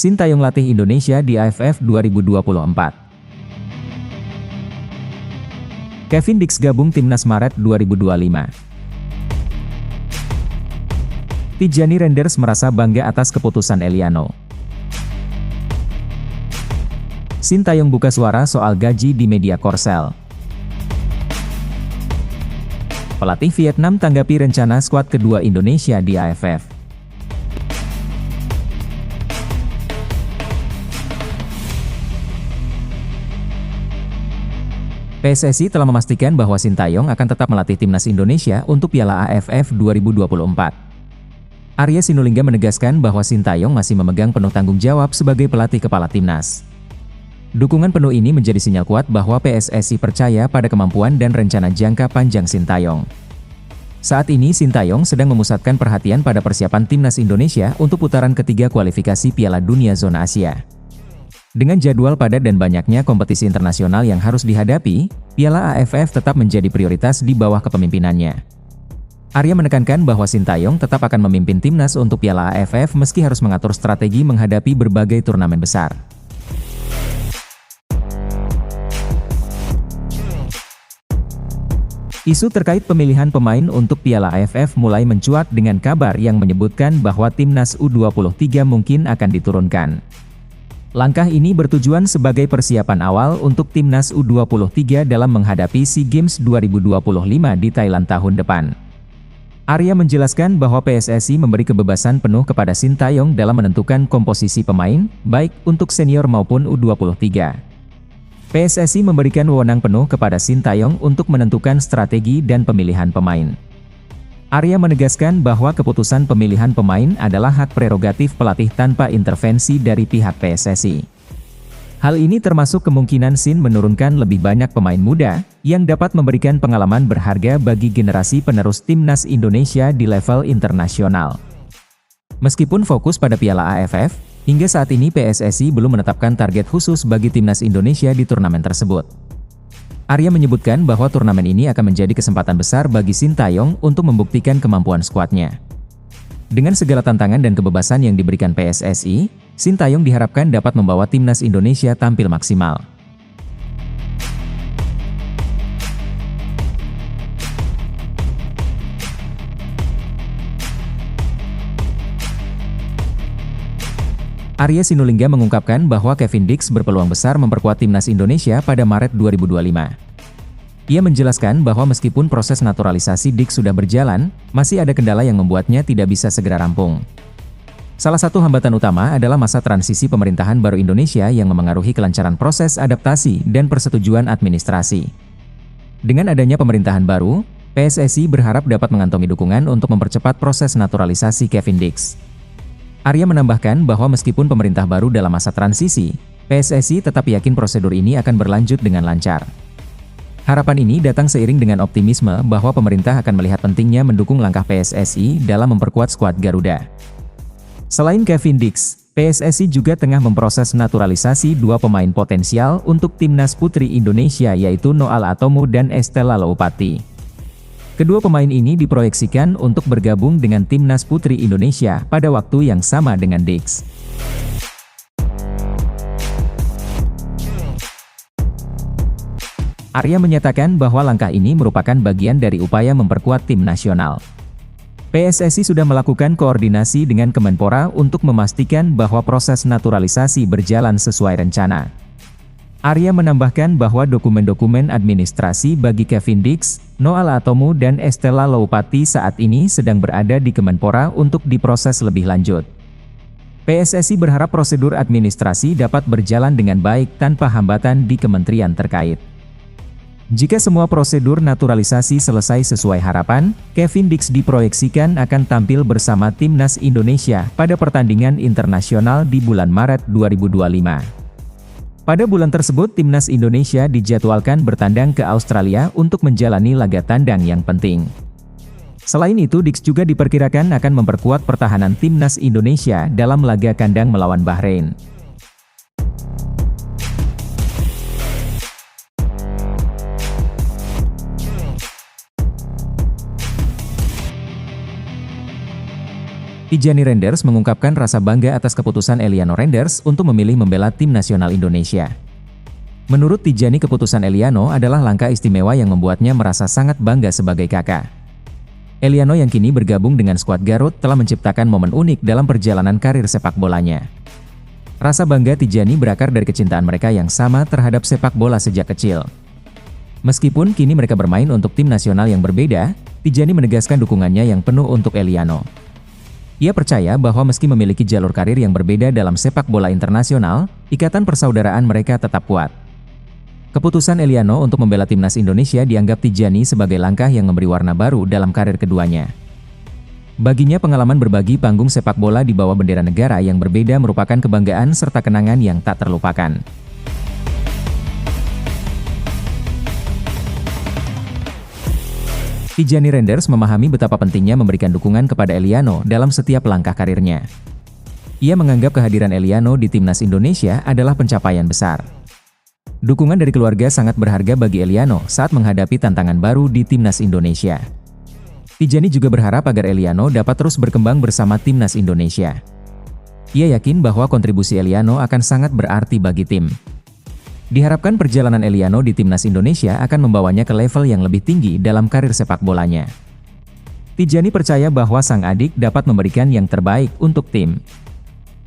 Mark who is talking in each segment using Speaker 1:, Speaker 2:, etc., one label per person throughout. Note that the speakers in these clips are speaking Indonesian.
Speaker 1: Sintayong latih Indonesia di AFF 2024. Kevin Dix gabung timnas Maret 2025. Tijani Renders merasa bangga atas keputusan Eliano. Sintayong buka suara soal gaji di media Korsel. Pelatih Vietnam tanggapi rencana skuad kedua Indonesia di AFF. PSSI telah memastikan bahwa Sintayong akan tetap melatih timnas Indonesia untuk Piala AFF 2024. Arya Sinulinga menegaskan bahwa Sintayong masih memegang penuh tanggung jawab sebagai pelatih kepala timnas. Dukungan penuh ini menjadi sinyal kuat bahwa PSSI percaya pada kemampuan dan rencana jangka panjang Sintayong. Saat ini Sintayong sedang memusatkan perhatian pada persiapan timnas Indonesia untuk putaran ketiga kualifikasi Piala Dunia Zona Asia. Dengan jadwal padat dan banyaknya kompetisi internasional yang harus dihadapi, Piala AFF tetap menjadi prioritas di bawah kepemimpinannya. Arya menekankan bahwa Sintayong tetap akan memimpin timnas untuk Piala AFF meski harus mengatur strategi menghadapi berbagai turnamen besar. Isu terkait pemilihan pemain untuk Piala AFF mulai mencuat dengan kabar yang menyebutkan bahwa timnas U23 mungkin akan diturunkan. Langkah ini bertujuan sebagai persiapan awal untuk timnas U23 dalam menghadapi SEA Games 2025 di Thailand tahun depan. Arya menjelaskan bahwa PSSI memberi kebebasan penuh kepada Sintayong dalam menentukan komposisi pemain, baik untuk senior maupun U23. PSSI memberikan wewenang penuh kepada Sintayong untuk menentukan strategi dan pemilihan pemain. Arya menegaskan bahwa keputusan pemilihan pemain adalah hak prerogatif pelatih tanpa intervensi dari pihak PSSI. Hal ini termasuk kemungkinan Sin menurunkan lebih banyak pemain muda, yang dapat memberikan pengalaman berharga bagi generasi penerus timnas Indonesia di level internasional. Meskipun fokus pada Piala AFF, hingga saat ini PSSI belum menetapkan target khusus bagi timnas Indonesia di turnamen tersebut. Arya menyebutkan bahwa turnamen ini akan menjadi kesempatan besar bagi Sintayong untuk membuktikan kemampuan skuadnya. Dengan segala tantangan dan kebebasan yang diberikan PSSI, Sintayong diharapkan dapat membawa timnas Indonesia tampil maksimal. Arya Sinulinga mengungkapkan bahwa Kevin Dix berpeluang besar memperkuat timnas Indonesia pada Maret 2025. Ia menjelaskan bahwa meskipun proses naturalisasi Dix sudah berjalan, masih ada kendala yang membuatnya tidak bisa segera rampung. Salah satu hambatan utama adalah masa transisi pemerintahan baru Indonesia yang memengaruhi kelancaran proses adaptasi dan persetujuan administrasi. Dengan adanya pemerintahan baru, PSSI berharap dapat mengantongi dukungan untuk mempercepat proses naturalisasi Kevin Dix. Arya menambahkan bahwa meskipun pemerintah baru dalam masa transisi, PSSI tetap yakin prosedur ini akan berlanjut dengan lancar. Harapan ini datang seiring dengan optimisme bahwa pemerintah akan melihat pentingnya mendukung langkah PSSI dalam memperkuat skuad Garuda. Selain Kevin Dix, PSSI juga tengah memproses naturalisasi dua pemain potensial untuk timnas putri Indonesia yaitu Noal Atomo dan Estella Loupati. Kedua pemain ini diproyeksikan untuk bergabung dengan timnas putri Indonesia pada waktu yang sama dengan Dix. Arya menyatakan bahwa langkah ini merupakan bagian dari upaya memperkuat tim nasional. PSSI sudah melakukan koordinasi dengan Kemenpora untuk memastikan bahwa proses naturalisasi berjalan sesuai rencana. Arya menambahkan bahwa dokumen-dokumen administrasi bagi Kevin Dix, Noal Atomo dan Estella Loupati saat ini sedang berada di Kemenpora untuk diproses lebih lanjut. PSSI berharap prosedur administrasi dapat berjalan dengan baik tanpa hambatan di kementerian terkait. Jika semua prosedur naturalisasi selesai sesuai harapan, Kevin Dix diproyeksikan akan tampil bersama timnas Indonesia pada pertandingan internasional di bulan Maret 2025. Pada bulan tersebut timnas Indonesia dijadwalkan bertandang ke Australia untuk menjalani laga tandang yang penting. Selain itu Dix juga diperkirakan akan memperkuat pertahanan timnas Indonesia dalam laga kandang melawan Bahrain. Tijani Renders mengungkapkan rasa bangga atas keputusan Eliano Renders untuk memilih membela tim nasional Indonesia. Menurut Tijani, keputusan Eliano adalah langkah istimewa yang membuatnya merasa sangat bangga sebagai kakak. Eliano yang kini bergabung dengan skuad Garut telah menciptakan momen unik dalam perjalanan karir sepak bolanya. Rasa bangga Tijani berakar dari kecintaan mereka yang sama terhadap sepak bola sejak kecil. Meskipun kini mereka bermain untuk tim nasional yang berbeda, Tijani menegaskan dukungannya yang penuh untuk Eliano. Ia percaya bahwa meski memiliki jalur karir yang berbeda dalam sepak bola internasional, ikatan persaudaraan mereka tetap kuat. Keputusan Eliano untuk membela timnas Indonesia dianggap Tijani sebagai langkah yang memberi warna baru dalam karir keduanya. Baginya, pengalaman berbagi panggung sepak bola di bawah bendera negara yang berbeda merupakan kebanggaan serta kenangan yang tak terlupakan. Tijani Renders memahami betapa pentingnya memberikan dukungan kepada Eliano dalam setiap langkah karirnya. Ia menganggap kehadiran Eliano di timnas Indonesia adalah pencapaian besar. Dukungan dari keluarga sangat berharga bagi Eliano saat menghadapi tantangan baru di timnas Indonesia. Tijani juga berharap agar Eliano dapat terus berkembang bersama timnas Indonesia. Ia yakin bahwa kontribusi Eliano akan sangat berarti bagi tim. Diharapkan perjalanan Eliano di timnas Indonesia akan membawanya ke level yang lebih tinggi dalam karir sepak bolanya. Tijani percaya bahwa sang adik dapat memberikan yang terbaik untuk tim.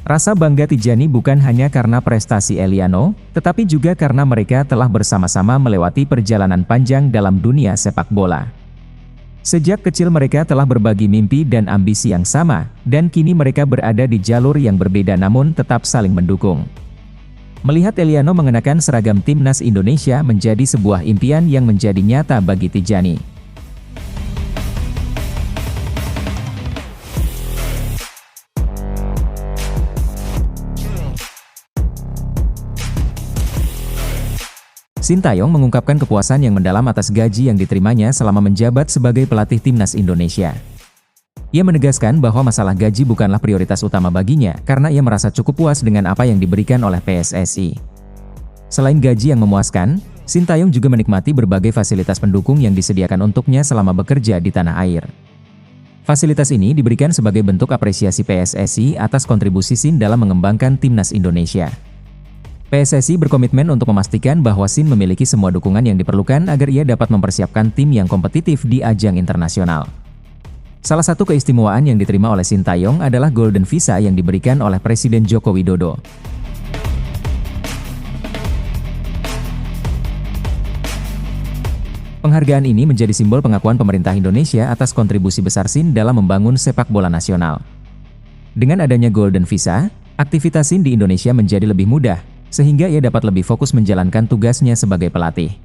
Speaker 1: Rasa bangga Tijani bukan hanya karena prestasi Eliano, tetapi juga karena mereka telah bersama-sama melewati perjalanan panjang dalam dunia sepak bola. Sejak kecil mereka telah berbagi mimpi dan ambisi yang sama, dan kini mereka berada di jalur yang berbeda namun tetap saling mendukung. Melihat Eliano mengenakan seragam timnas Indonesia menjadi sebuah impian yang menjadi nyata bagi Tijani. Sintayong mengungkapkan kepuasan yang mendalam atas gaji yang diterimanya selama menjabat sebagai pelatih timnas Indonesia. Ia menegaskan bahwa masalah gaji bukanlah prioritas utama baginya karena ia merasa cukup puas dengan apa yang diberikan oleh PSSI. Selain gaji yang memuaskan, Sintayong juga menikmati berbagai fasilitas pendukung yang disediakan untuknya selama bekerja di tanah air. Fasilitas ini diberikan sebagai bentuk apresiasi PSSI atas kontribusi Sin dalam mengembangkan timnas Indonesia. PSSI berkomitmen untuk memastikan bahwa Sin memiliki semua dukungan yang diperlukan agar ia dapat mempersiapkan tim yang kompetitif di ajang internasional. Salah satu keistimewaan yang diterima oleh Sintayong adalah Golden Visa yang diberikan oleh Presiden Joko Widodo. Penghargaan ini menjadi simbol pengakuan pemerintah Indonesia atas kontribusi besar Sin dalam membangun sepak bola nasional. Dengan adanya Golden Visa, aktivitas Sin di Indonesia menjadi lebih mudah, sehingga ia dapat lebih fokus menjalankan tugasnya sebagai pelatih.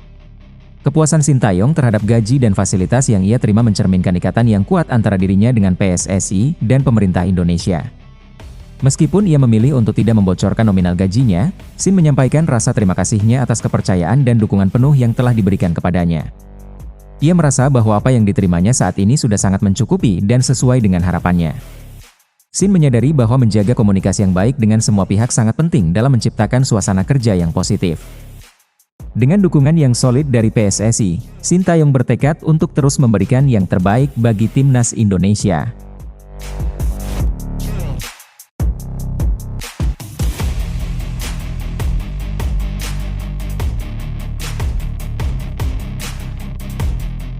Speaker 1: Kepuasan Sintayong terhadap gaji dan fasilitas yang ia terima mencerminkan ikatan yang kuat antara dirinya dengan PSSI dan pemerintah Indonesia. Meskipun ia memilih untuk tidak membocorkan nominal gajinya, Sin menyampaikan rasa terima kasihnya atas kepercayaan dan dukungan penuh yang telah diberikan kepadanya. Ia merasa bahwa apa yang diterimanya saat ini sudah sangat mencukupi dan sesuai dengan harapannya. Sin menyadari bahwa menjaga komunikasi yang baik dengan semua pihak sangat penting dalam menciptakan suasana kerja yang positif. Dengan dukungan yang solid dari PSSI, Sintayong bertekad untuk terus memberikan yang terbaik bagi timnas Indonesia.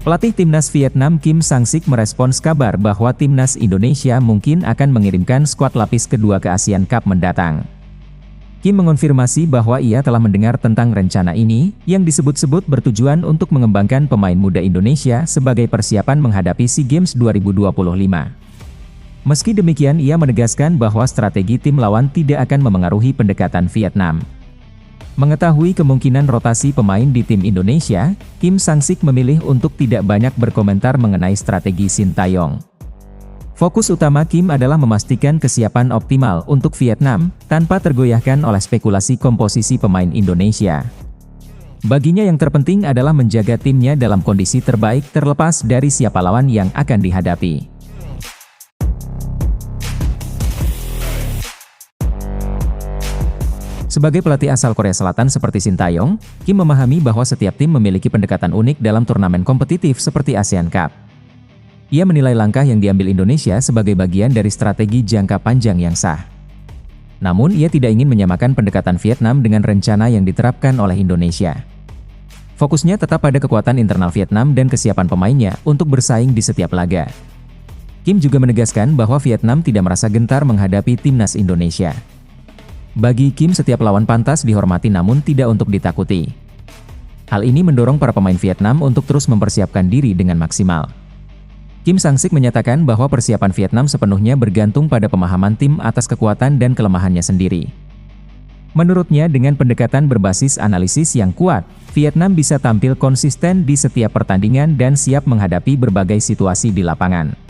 Speaker 1: Pelatih timnas Vietnam Kim Sang-sik merespons kabar bahwa timnas Indonesia mungkin akan mengirimkan skuad lapis kedua ke Asian Cup mendatang. Kim mengonfirmasi bahwa ia telah mendengar tentang rencana ini, yang disebut-sebut bertujuan untuk mengembangkan pemain muda Indonesia sebagai persiapan menghadapi SEA Games 2025. Meski demikian, ia menegaskan bahwa strategi tim lawan tidak akan memengaruhi pendekatan Vietnam. Mengetahui kemungkinan rotasi pemain di tim Indonesia, Kim Sang-sik memilih untuk tidak banyak berkomentar mengenai strategi Sintayong. Fokus utama Kim adalah memastikan kesiapan optimal untuk Vietnam, tanpa tergoyahkan oleh spekulasi komposisi pemain Indonesia. Baginya yang terpenting adalah menjaga timnya dalam kondisi terbaik terlepas dari siapa lawan yang akan dihadapi. Sebagai pelatih asal Korea Selatan seperti Sintayong, Kim memahami bahwa setiap tim memiliki pendekatan unik dalam turnamen kompetitif seperti ASEAN Cup. Ia menilai langkah yang diambil Indonesia sebagai bagian dari strategi jangka panjang yang sah. Namun ia tidak ingin menyamakan pendekatan Vietnam dengan rencana yang diterapkan oleh Indonesia. Fokusnya tetap pada kekuatan internal Vietnam dan kesiapan pemainnya untuk bersaing di setiap laga. Kim juga menegaskan bahwa Vietnam tidak merasa gentar menghadapi timnas Indonesia. Bagi Kim, setiap lawan pantas dihormati namun tidak untuk ditakuti. Hal ini mendorong para pemain Vietnam untuk terus mempersiapkan diri dengan maksimal. Kim Sang-sik menyatakan bahwa persiapan Vietnam sepenuhnya bergantung pada pemahaman tim atas kekuatan dan kelemahannya sendiri. Menurutnya, dengan pendekatan berbasis analisis yang kuat, Vietnam bisa tampil konsisten di setiap pertandingan dan siap menghadapi berbagai situasi di lapangan.